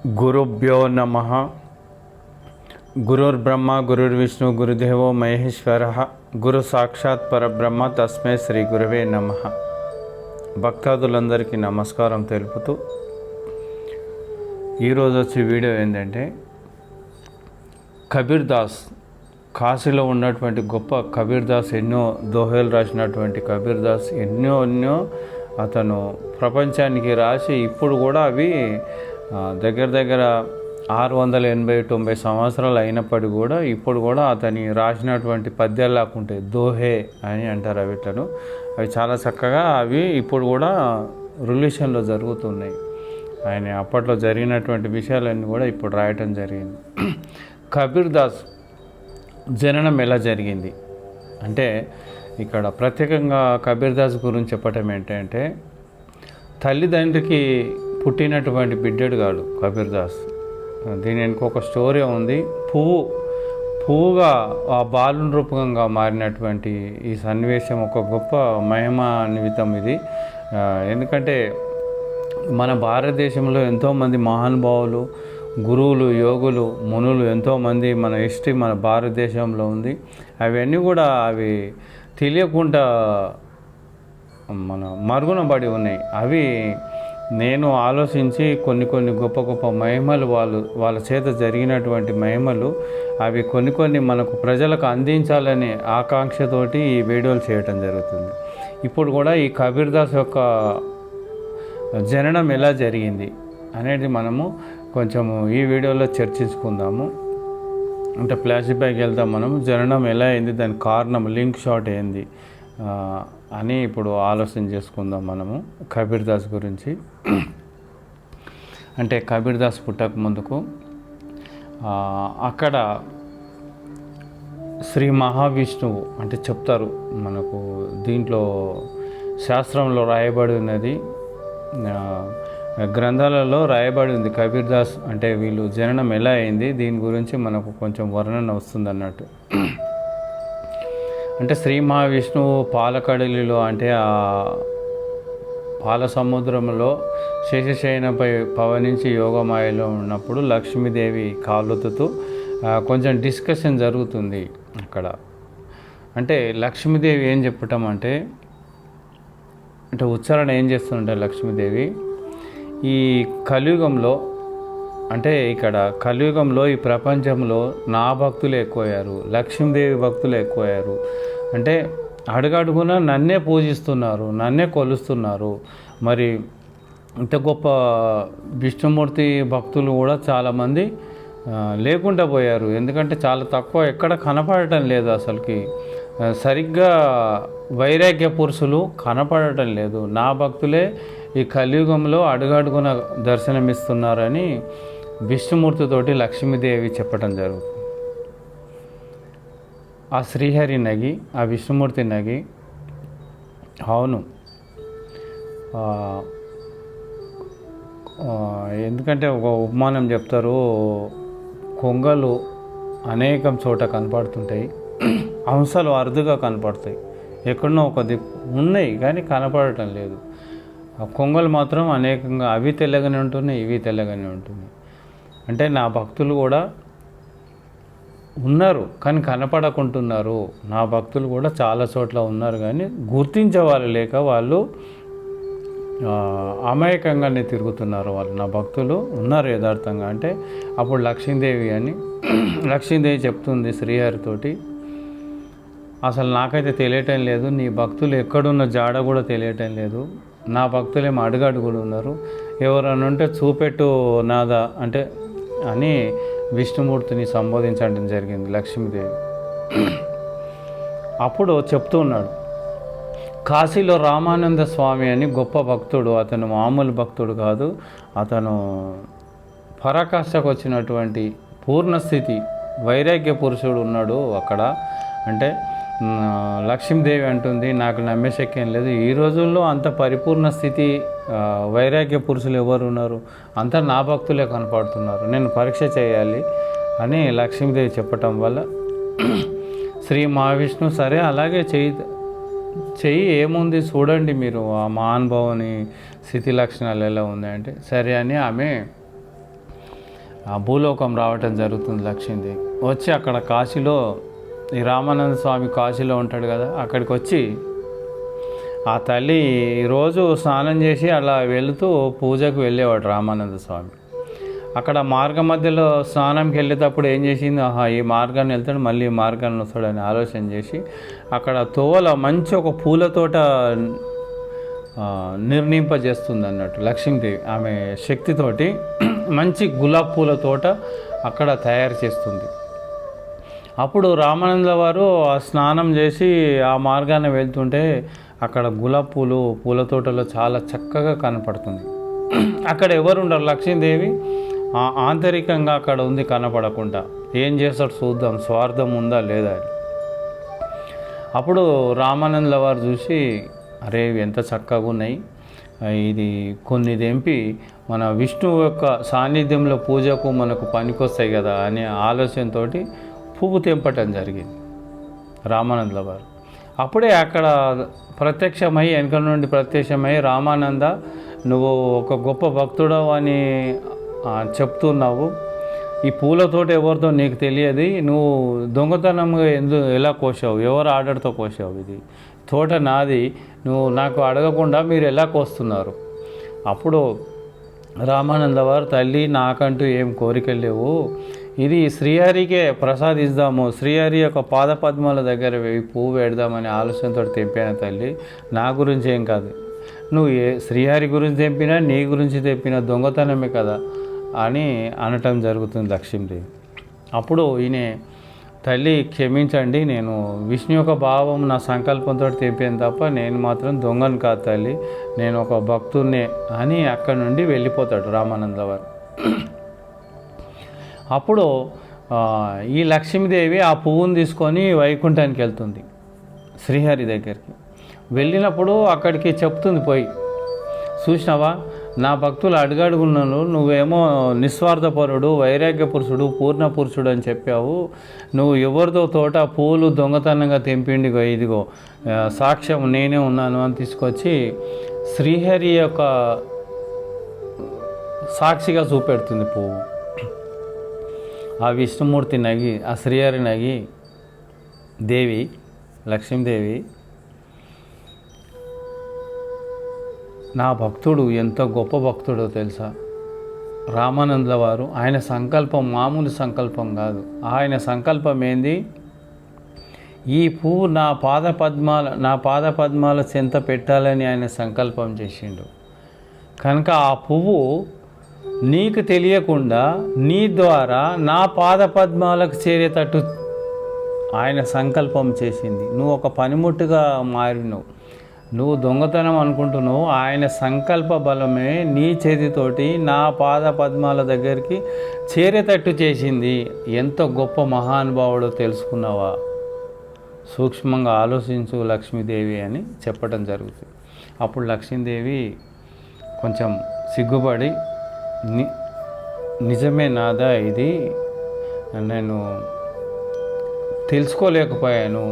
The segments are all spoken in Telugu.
गुरुभ्यो नमः। गुरुर्ब्रह्मा गुरुर्विष्णु गुरुदेवो महेश्वरः गुरु साक्षात् परब्रह्म तस्मै శ్రీ గురవే నమః। భక్తాదులందరికీ నమస్కారం తెలుపుతూ ఈరోజు వచ్చే వీడియో ఏంటంటే కబీర్ దాస్, కాశీలో ఉన్నటువంటి గొప్ప కబీర్ దాస్, ఎన్నో దోహేలు రాసినటువంటి కబీర్ దాస్ ఎన్నో అతను ప్రపంచానికి రాసి ఇప్పుడు కూడా అవి దగ్గర 680-90 సంవత్సరాలు అయినప్పటికీ కూడా ఇప్పుడు కూడా అతని రాసినటువంటి పద్యాలు లాక్కుంటాయి, దోహే అని అంటారు వీటిను. అవి చాలా చక్కగా అవి ఇప్పుడు కూడా రిలీషన్లో జరుగుతున్నాయి. ఆయన అప్పట్లో జరిగినటువంటి విషయాలన్నీ కూడా ఇప్పుడు రాయటం జరిగింది. కబీర్ దాస్ జననం ఎలా జరిగింది అంటే, ఇక్కడ ప్రత్యేకంగా కబీర్ దాస్ గురించి చెప్పటం ఏంటంటే, తల్లిదండ్రికి పుట్టినటువంటి బిడ్డడు కాడు కబీర్ దాస్. దీని ఇంకొక స్టోరీ ఉంది. పువ్వుగా ఆ బాలుని రూపంగా మారినటువంటి ఈ సన్నివేశం ఒక గొప్ప మహిమాన్వితం ఇది. ఎందుకంటే మన భారతదేశంలో ఎంతోమంది మహానుభావులు, గురువులు, యోగులు, మునులు ఎంతోమంది మన హిస్టరీ మన భారతదేశంలో ఉంది. అవన్నీ కూడా అవి తెలియకుండా మన మరుగున పడి ఉన్నాయి. అవి నేను ఆలోచించి కొన్ని గొప్ప మహిమలు వాళ్ళ చేత జరిగినటువంటి మహిమలు అవి కొన్ని మనకు ప్రజలకు అందించాలనే ఆకాంక్షతోటి ఈ వీడియోలు చేయటం జరుగుతుంది. ఇప్పుడు కూడా ఈ కబీర్ దాస్ యొక్క జననం ఎలా జరిగింది అనేది మనము కొంచెము ఈ వీడియోలో చర్చించుకుందాము. అంటే ఫ్లాష్ బ్యాక్ వెళ్తాం, మనము జననం ఎలా అయింది, దాని కారణం, లింక్ షాట్ ఏంది అని ఇప్పుడు ఆలోచన చేసుకుందాం మనము కబీర్ దాస్ గురించి. అంటే కబీర్ దాస్ పుట్టక ముందుకు అక్కడ శ్రీ మహావిష్ణువు అంటే చెప్తారు మనకు, దీంట్లో శాస్త్రంలో రాయబడి ఉన్నది, గ్రంథాలలో రాయబడి ఉంది. కబీర్ దాస్ అంటే వీళ్ళు జననం ఎలా అయింది దీని గురించి మనకు కొంచెం వర్ణన వస్తుంది అన్నట్టు. అంటే శ్రీ మహావిష్ణువు పాలకడలిలో అంటే ఆ పాల సముద్రంలో శేషశయనపై పవనించి యోగమాయలో ఉన్నప్పుడు లక్ష్మీదేవి కాలుతుతూ కొంచెం డిస్కషన్ జరుగుతుంది అక్కడ. అంటే లక్ష్మీదేవి ఏం చెప్పటం అంటే ఉచ్చారణ ఏం చేస్తుందంటే లక్ష్మీదేవి, ఈ కలియుగంలో అంటే ఇక్కడ కలియుగంలో ఈ ప్రపంచంలో నా భక్తులు ఎక్కువయ్యారు, లక్ష్మీదేవి భక్తులు ఎక్కువయ్యారు. అంటే అడుగడుగున నన్నే పూజిస్తున్నారు, నన్నే కొలుస్తున్నారు. మరి ఇంత గొప్ప విష్ణుమూర్తి భక్తులు కూడా చాలామంది లేకుండా పోయారు. ఎందుకంటే చాలా తక్కువ, ఎక్కడ కనపడటం లేదు అసలుకి. సరిగ్గా వైరాగ్య పురుషులు కనపడటం లేదు. నా భక్తులే ఈ కలియుగంలో అడుగడుగున దర్శనమిస్తున్నారని విష్ణుమూర్తితోటి లక్ష్మీదేవి చెప్పడం జరుగుతుంది. ఆ శ్రీహరి నగి, ఆ విష్ణుమూర్తి నగి, అవును, ఎందుకంటే ఒక ఉపమానం చెప్తారు, కొంగలు అనేకం చోట కనపడుతుంటాయి, హంసలు అరుదుగా కనపడతాయి, ఎక్కడనో ఒక ఉన్నాయి కానీ కనపడటం లేదు. ఆ కొంగలు మాత్రం అనేకంగా, అవి తెల్లగానే ఉంటున్నాయి, ఇవి తెల్లగానే ఉంటున్నాయి. అంటే నా భక్తులు కూడా ఉన్నారు కానీ కనపడకుంటున్నారు. నా భక్తులు కూడా చాలా చోట్ల ఉన్నారు కానీ గుర్తించే వాళ్ళు లేక వాళ్ళు అమాయకంగానే తిరుగుతున్నారు. వాళ్ళు నా భక్తులు ఉన్నారు యథార్థంగా. అంటే అప్పుడు లక్ష్మీదేవి చెప్తుంది శ్రీహరితోటి, అసలు నాకైతే తెలియటం లేదు, నీ భక్తులు ఎక్కడున్న జాడ కూడా తెలియటం లేదు. నా భక్తులేమో అడుగడుగులు ఉన్నారు, ఎవరన్నా ఉంటే చూపెట్టు నాదా అంటే అని విష్ణుమూర్తిని సంబోధించడం జరిగింది లక్ష్మీదేవి. అప్పుడు చెప్తూ ఉన్నాడు, కాశీలో రామానంద స్వామి అని గొప్ప భక్తుడు, అతను మామూలు భక్తుడు కాదు, అతను పరాకాష్ఠకు వచ్చినటువంటి పూర్ణస్థితి వైరాగ్య పురుషుడు ఉన్నాడు అక్కడ. అంటే లక్ష్మీదేవి అంటుంది, నాకు నమ్మే శక్యం లేదు, ఈ రోజుల్లో అంత పరిపూర్ణ స్థితి వైరాగ్య పురుషులు ఎవరు ఉన్నారు, అంతా నా భక్తులే కనపడుతున్నారు, నేను పరీక్ష చేయాలి అని లక్ష్మీదేవి చెప్పటం వల్ల శ్రీ మహావిష్ణువు సరే అలాగే చెయ్యి ఏముంది చూడండి మీరు ఆ మహానుభావుని స్థితి లక్షణాలు ఎలా ఉన్నాయంటే సరే అని ఆమె ఆ భూలోకం రావటం జరుగుతుంది లక్ష్మీదేవి. వచ్చి అక్కడ కాశీలో ఈ రామానంద స్వామి కాశీలో ఉంటాడు కదా, అక్కడికి వచ్చి ఆ తల్లి రోజు స్నానం చేసి అలా వెళుతూ పూజకు వెళ్ళేవాడు రామానంద స్వామి. అక్కడ మార్గ మధ్యలో స్నానంకి వెళ్ళేటప్పుడు ఏం చేసింది, ఈ మార్గాన్ని వెళ్తాడు మళ్ళీ ఈ మార్గాన్ని వస్తాడని ఆలోచన చేసి అక్కడ తోవల మంచి ఒక పూల తోట నిర్ణయింపజేస్తుంది అన్నట్టు లక్ష్మీదేవి. ఆమె శక్తితోటి మంచి గులాబ్ పూల తోట అక్కడ తయారు చేస్తుంది. అప్పుడు రామానంద వారు ఆ స్నానం చేసి ఆ మార్గాన్ని వెళ్తుంటే అక్కడ గులాబ్ పూల తోటలో చాలా చక్కగా కనపడుతుంది. అక్కడ ఎవరు ఉండరు, లక్ష్మీదేవి ఆంతరికంగా అక్కడ ఉంది కనపడకుండా. ఏం చేస్తాడు చూద్దాం, స్వార్థం ఉందా లేదా అని. అప్పుడు రామానందుల వారు చూసి, అరే ఎంత చక్కగా ఉన్నాయి, ఇది కొన్ని తెంపి మన విష్ణువు యొక్క సాన్నిధ్యంలో పూజకు మనకు పనికొస్తాయి కదా అనే ఆలోచనతో పువ్వు తెంపటం జరిగింది రామానందుల వారు. అప్పుడే అక్కడ ప్రత్యక్షమై, వెనక నుండి ప్రత్యక్షమై, రామానంద నువ్వు ఒక గొప్ప భక్తుడవు అని చెప్తున్నావు, ఈ పూలతోటి ఎవరితో నీకు తెలియదు, నువ్వు దొంగతనంగా ఎలా కోసావు, ఎవరు ఆర్డర్తో కోసావు, ఇది తోట నాది, నువ్వు నాకు అడగకుండా మీరు ఎలా కోస్తున్నారు. అప్పుడు రామానంద వారు, తల్లి నాకంటూ ఏం కోరికలు లేవు, ఇది శ్రీహరికే ప్రసాదిద్దాము, శ్రీహరి యొక్క పాదపద్మాల దగ్గర పువ్వు పెడదామనే ఆలోచనతో తెంపాను తల్లి, నా గురించి ఏం కాదు, నువ్వు శ్రీహరి గురించి తెంపినా నీ గురించి తెంపినా దొంగతనమే కదా అని అనటం జరుగుతుంది లక్ష్మీదేవి. అప్పుడు ఈయన, తల్లి క్షమించండి, నేను విష్ణు యొక్క భావం నా సంకల్పంతో తెంపాను తప్ప నేను మాత్రం దొంగను కాదు తల్లి, నేను ఒక భక్తున్నే అని అక్కడి నుండి వెళ్ళిపోతాడు రామానంద వారు. అప్పుడు ఈ లక్ష్మీదేవి ఆ పువ్వును తీసుకొని వైకుంఠానికి వెళ్తుంది శ్రీహరి దగ్గరికి. వెళ్ళినప్పుడు అక్కడికి చెప్తుంది పోయి, చూసినావా నా భక్తులు అడుగడుగున్నాను, నువ్వేమో నిస్వార్థపరుడు, వైరాగ్య పురుషుడు, పూర్ణ పురుషుడు అని చెప్పావు, నువ్వు ఎవరితో తోట పూలు దొంగతనంగా తెంపిండిగో, ఇదిగో సాక్ష్యం నేనే ఉన్నాను అని తీసుకొచ్చి శ్రీహరి యొక్క సాక్షిగా చూపెడుతుంది పువ్వు. ఆ విష్ణుమూర్తి నగి, ఆ శ్రీహరి నగి, దేవి లక్ష్మీదేవి నా భక్తుడు ఎంత గొప్ప భక్తుడో తెలుసా, రామానందుల వారు ఆయన సంకల్పం మామూలు సంకల్పం కాదు, ఆయన సంకల్పం ఏంది, ఈ పువ్వు నా పాద పద్మాల చెంత పెట్టాలని ఆయన సంకల్పం చేసిండు. కనుక ఆ పువ్వు నీకు తెలియకుండా నీ ద్వారా నా పాద పద్మాలకు చేరేటట్టు ఆయన సంకల్పం చేసింది. నువ్వు ఒక పనిముట్టుగా మారినవు, నువ్వు దొంగతనం అనుకుంటున్నావు, ఆయన సంకల్ప బలమే నీ చేతితోటి నా పాద పద్మాల దగ్గరికి చేరేటట్టు చేసింది. ఎంత గొప్ప మహానుభావుడో తెలుసుకున్నావా, సూక్ష్మంగా ఆలోచించు లక్ష్మీదేవి అని చెప్పడం జరుగుతుంది. అప్పుడు లక్ష్మీదేవి కొంచెం సిగ్గుపడి, నిజమే నాదా, ఇది నేను తెలుసుకోలేకపోయాను,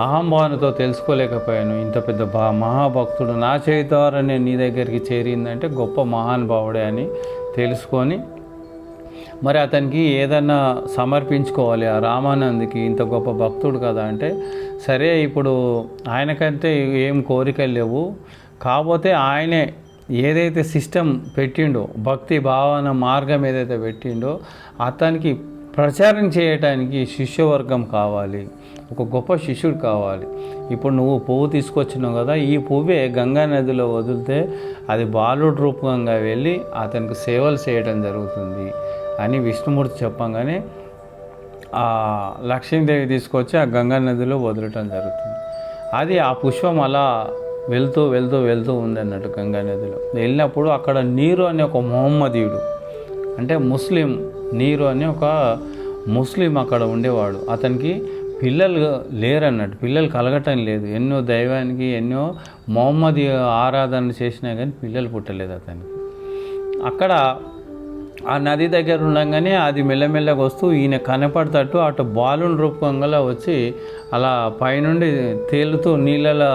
అహంభావనతో తెలుసుకోలేకపోయాను, ఇంత పెద్ద మహాభక్తుడు నా చేయి ద్వారా నేను నీ దగ్గరికి చేరిందంటే గొప్ప మహానుభావుడే అని తెలుసుకొని, మరి అతనికి ఏదన్నా సమర్పించుకోవాలి, ఆ రామానంద్కి ఇంత గొప్ప భక్తుడు కదా అంటే, సరే ఇప్పుడు ఆయనకంటే ఏం కోరికలు లేవు, కాకపోతే ఆయనే ఏదైతే సిస్టమ్ పెట్టిండో, భక్తి భావన మార్గం ఏదైతే పెట్టిండో అతనికి ప్రచారం చేయటానికి శిష్యవర్గం కావాలి, ఒక గొప్ప శిష్యుడు కావాలి. ఇప్పుడు నువ్వు పువ్వు తీసుకొచ్చినావు కదా, ఈ పువ్వే గంగా నదిలో వదిలితే అది బాలుడు రూపంగా వెళ్ళి అతనికి సేవలు చేయడం జరుగుతుంది అని విష్ణుమూర్తి చెప్పంగానే ఆ లక్ష్మీదేవి తీసుకొచ్చి ఆ గంగా నదిలో వదలటం జరుగుతుంది. అది ఆ పుష్పం అలా వెళ్తూ వెళ్తూ వెళ్తూ ఉంది అన్నట్టు గంగా నదిలో. వెళ్ళినప్పుడు అక్కడ నీరు అనే ఒక మొహమ్మదీయుడు, అంటే ముస్లిం, నీరు అనే ఒక ముస్లిం అక్కడ ఉండేవాడు. అతనికి పిల్లలు లేరన్నట్టు, పిల్లలు కలగటం లేదు, ఎన్నో దైవానికి ఎన్నో మొహమ్మదీ ఆరాధన చేసినా కానీ పిల్లలు పుట్టలేదు అతనికి. అక్కడ ఆ నది దగ్గర ఉండగానే అది మెల్లమెల్లగా వస్తూ ఈయన కనపడతట్టు అటు బాలుని రూపంగా వచ్చి అలా పైనుండి తేలుతూ నీళ్ళలా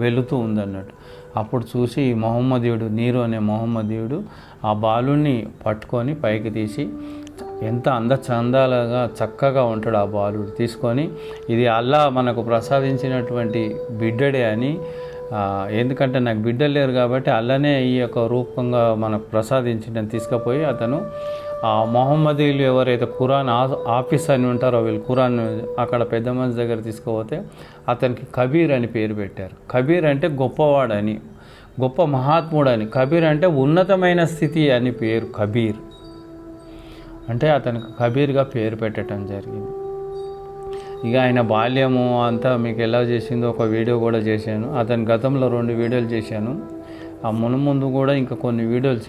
వెళుతూ ఉందన్నట్టు. అప్పుడు చూసి ఈ మొహమ్మదీయుడు, నీరు అనే మొహమ్మదీయుడు ఆ బాలుని పట్టుకొని పైకి తీసి, ఎంత అందచందాలుగా చక్కగా ఉంటాడు ఆ బాలుడు, తీసుకొని ఇది అల్లా మనకు ప్రసాదించినటువంటి బిడ్డడే అని, ఎందుకంటే నాకు బిడ్డలు లేరు కాబట్టి అల్లనే ఈ యొక్క రూపంగా మనకు ప్రసాదించిన తీసుకుపోయి అతను ఆ మొహమ్మదీయులు ఎవరైతే ఖురాన్ ఆఫీస్ అని ఉంటారో వీళ్ళు ఖురాన్ అక్కడ పెద్ద మనిషి దగ్గర తీసుకుపోతే అతనికి కబీర్ అని పేరు పెట్టారు. కబీర్ అంటే గొప్పవాడని, గొప్ప మహాత్ముడని. కబీర్ అంటే ఉన్నతమైన స్థితి అని పేరు. కబీర్ అంటే అతనికి కబీర్గా పేరు పెట్టడం జరిగింది. ఇక ఆయన బాల్యము అంతా మీకు ఎలా చేసిందో ఒక వీడియో కూడా చేశాను. అతని గతంలో 2 వీడియోలు చేశాను. ఆ ముందు కూడా ఇంకా కొన్ని వీడియోలు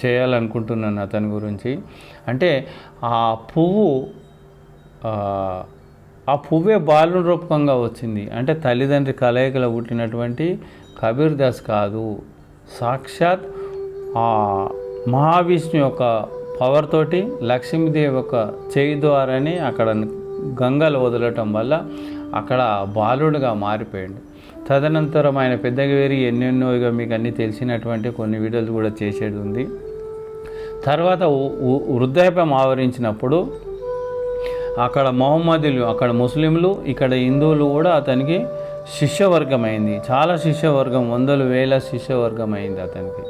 చేయాలనుకుంటున్నాను అతని గురించి. అంటే ఆ పువ్వే బాలుని రూపంగా వచ్చింది. అంటే తల్లిదండ్రి కలయికలో పుట్టినటువంటి కబీర్ దాస్ కాదు, సాక్షాత్ ఆ మహావిష్ణు యొక్క పవర్ తోటి లక్ష్మీదేవి యొక్క చేయి ద్వారానే అక్కడ గంగలు వదలటం వల్ల అక్కడ బాలుడుగా మారిపోయాడు. తదనంతరం ఆయన పెద్దగా వేరి ఎన్నెన్నో ఇక మీకు అన్నీ తెలిసినటువంటి కొన్ని వీడియోలు కూడా చేసేది ఉంది. తర్వాత వృద్ధాప్యం ఆవరించినప్పుడు అక్కడ మొహమ్మదీలు, అక్కడ ముస్లింలు, ఇక్కడ హిందువులు కూడా అతనికి శిష్యవర్గం అయింది. చాలా శిష్యవర్గం, 100,000 శిష్యవర్గం అయింది అతనికి.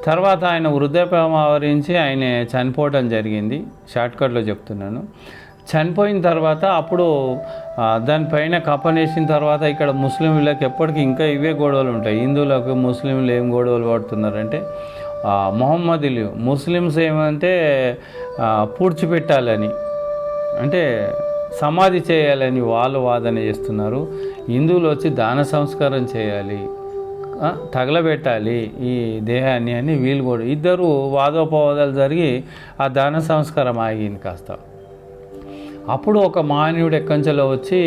తర్వాత ఆయన వృద్ధాప్యం ఆవరించి ఆయన చనిపోవడం జరిగింది. షార్ట్కట్లో చెప్తున్నాను. చనిపోయిన తర్వాత అప్పుడు దానిపైన కప్పనేసిన తర్వాత ఇక్కడ ముస్లింలకు ఎప్పటికీ ఇంకా ఇవే గొడవలు ఉంటాయి. హిందువులకు ముస్లింలు ఏం గొడవలు పడుతున్నారంటే మొహమ్మదీలు, ముస్లిమ్స్ ఏమంటే పూడ్చిపెట్టాలని, అంటే సమాధి చేయాలని వాళ్ళు వాదన చేస్తున్నారు. హిందువులు వచ్చి దాన సంస్కారం చేయాలి, తగలబెట్టాలి ఈ దేహాన్ని అని వీళ్ళు కూడా ఇద్దరు వాదోపవాదాలు జరిగి ఆ దాన సంస్కారం ఆగింది కాస్త. అప్పుడు ఒక మహనీయుడు ఎక్కంచెలో వచ్చి,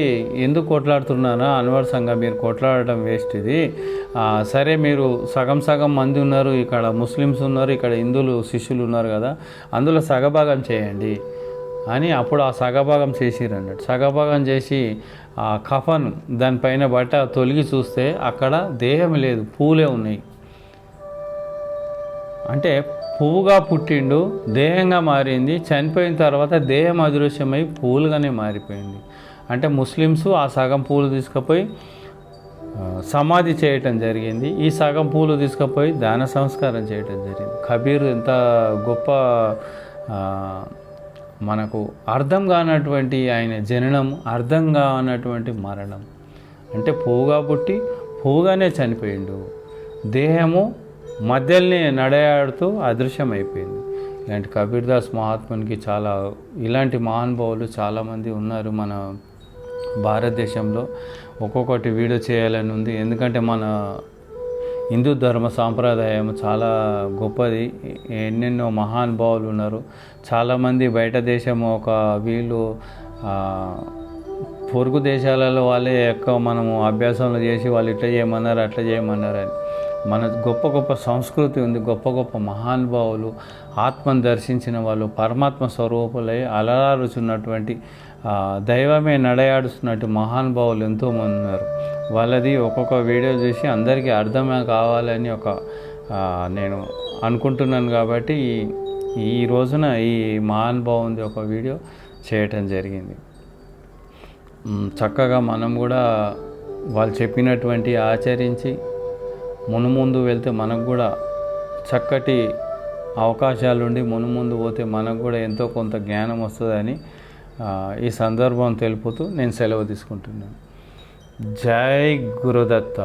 ఎందుకు కొట్లాడుతున్నారా అనవసరంగా, మీరు కొట్లాడటం వేస్ట్, ఇది సరే మీరు సగం మంది ఉన్నారు, ఇక్కడ ముస్లిమ్స్ ఉన్నారు, ఇక్కడ హిందువులు శిష్యులు ఉన్నారు కదా, అందులో సగభాగం చేయండి అని అప్పుడు ఆ సగభాగం చేసిరు అన్నట్టు. సగభాగం చేసి ఆ కఫన్ దానిపైన బట్ట తొలగి చూస్తే అక్కడ దేహం లేదు, పూలే ఉన్నాయి. అంటే పువ్వుగా పుట్టిండు, దేహంగా మారింది, చనిపోయిన తర్వాత దేహం అదృశ్యమై పూలుగానే మారిపోయింది. అంటే ముస్లిమ్స్ ఆ సగం పూలు తీసుకుపోయి సమాధి చేయటం జరిగింది, ఈ సగం పూలు తీసుకుపోయి దాన సంస్కారం చేయటం జరిగింది. కబీర్ ఎంత గొప్ప, మనకు అర్థం కానటువంటి ఆయన జననం, అర్థం కానటువంటి మరణం. అంటే పువ్వుగా పుట్టి పువ్వుగానే చనిపోయిండు, దేహము మధ్యలోనే నడయాడుతూ అదృశ్యమైపోయింది. ఇలాంటి కబీర్ దాస్ మహాత్మునికి చాలా ఇలాంటి మహానుభావులు చాలామంది ఉన్నారు మన భారతదేశంలో. ఒక్కొక్కటి వీడియో చేయాలని ఉంది, ఎందుకంటే మన హిందూ ధర్మ సాంప్రదాయం చాలా గొప్పది. ఎన్నెన్నో మహానుభావులు ఉన్నారు. చాలామంది బయట దేశం ఒక వీళ్ళు పొరుగు దేశాలలో వాళ్ళే ఎక్కువ మనము అభ్యాసంలో చేసి వాళ్ళు ఇట్లా చేయమన్నారు అట్లా చేయమన్నారు అని. మన గొప్ప సంస్కృతి ఉంది, గొప్ప మహానుభావులు, ఆత్మను దర్శించిన వాళ్ళు, పరమాత్మ స్వరూపులై అలరారుచున్నటువంటి దైవమే నడయాడుస్తున్నట్టు మహానుభావులు ఎంతోమంది ఉన్నారు. వాళ్ళది ఒక్కొక్క వీడియో చూసి అందరికీ అర్థమే కావాలని నేను అనుకుంటున్నాను. కాబట్టి ఈ రోజున ఈ మహానుభావుంది ఒక వీడియో చేయటం జరిగింది. చక్కగా మనం కూడా వాళ్ళు చెప్పినటువంటి ఆచరించి ముందు వెళ్తే మనకు కూడా చక్కటి అవకాశాలుండి ముందు పోతే మనకు కూడా ఎంతో కొంత జ్ఞానం వస్తుందని ఈ సందర్భం తెలుపుతూ నేను సెలవు తీసుకుంటున్నాను. జై గురుదత్త.